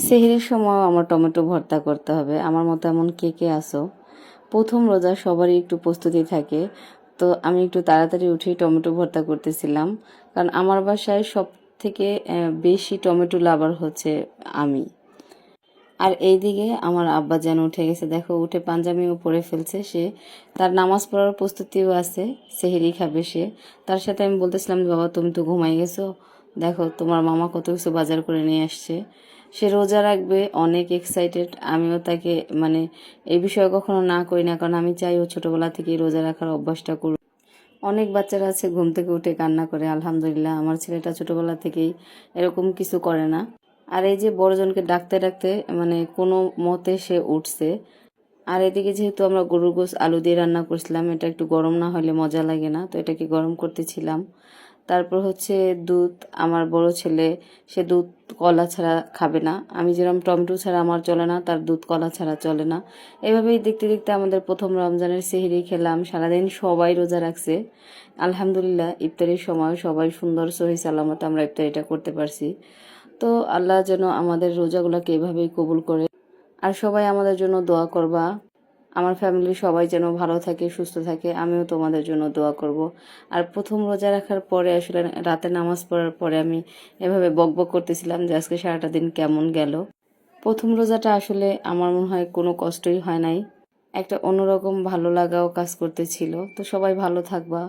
সেহরির সময় আমার টমেটো ভর্তা করতে হবে। আমার মতো এমন কে কে আসো? প্রথম রোজা সবারই একটু প্রস্তুতি থাকে। তো আমি একটু তাড়াতাড়ি উঠেই টমেটো ভর্তা করতেছিলাম, কারণ আমার বাসায় সব থেকে বেশি টমেটো লাভার হচ্ছে আমি। আর এইদিকে আমার আব্বা যেন উঠে গেছে, দেখো উঠে পাঞ্জাবিও পরে ফেলছে সে। তার নামাজ পড়ার প্রস্তুতিও আছে, সেহরি খাবে সে। তার সাথে আমি বলতেছিলাম যে বাবা তুমি তো ঘুমাই গেছো, দেখো তোমার মামা কত কিছু বাজার করে নিয়ে আসছে। সে রোজা রাখবে, অনেক এক্সাইটেড। আমিও তাকে মানে এই বিষয়ে কখনো না করি না, কারণ আমি চাই ও ছোটবেলা থেকেই রোজা রাখার অভ্যাসটা করুক। অনেক বাচ্চারা আছে ঘুম থেকে উঠে কান্না করে, আলহামদুলিল্লাহ আমার ছেলেটা ছোটবেলা থেকেই এরকম কিছু করে না। আর এই যে বড়জনকে ডাকতে ডাকতে মানে কোনো মতে সে উঠছে। আর এদিকে যেহেতু আমরা গরুর গোশত আলু দিয়ে রান্না করছিলাম, এটা একটু গরম না হলে মজা লাগে না, তো এটাকে গরম করতেছিলাম। তারপর হচ্ছে দুধ। আমার বড় ছেলে, সে দুধ কলা ছাড়া খাবে না। আমি যেরকম টমেটো ছাড়া আমার চলে না, তার দুধ কলা ছাড়া চলে না। এভাবেই দেখতে দেখতে আমাদের প্রথম রমজানের সেহরি খেলাম। সারাদিন সবাই রোজা রাখছে, আলহামদুলিল্লাহ। ইফতারির সময় সবাই সুন্দর সহি সালামত আমরা ইফতারিটা করতে পারছি। তো আল্লাহ যেন আমাদের রোজাগুলোকে এভাবেই কবুল করে। আর সবাই আমাদের জন্য দোয়া করবা। আমার ফ্যামিলির সবাই যেন ভালো থাকে, সুস্থ থাকে। আমিও তোমাদের জন্য দোয়া করব। আর প্রথম রোজা রাখার পরে আসলে রাতে নামাজ পড়ার পরে আমি এভাবে বকবক করতেছিলাম যে আজকে সারাটা দিন কেমন গেল। প্রথম রোজাটা আসলে আমার মনে হয় কোনো কষ্টই হয় নাই, একটা অন্যরকম ভালো লাগাও কাজ করতেছিল। তো সবাই ভালো থাকবা।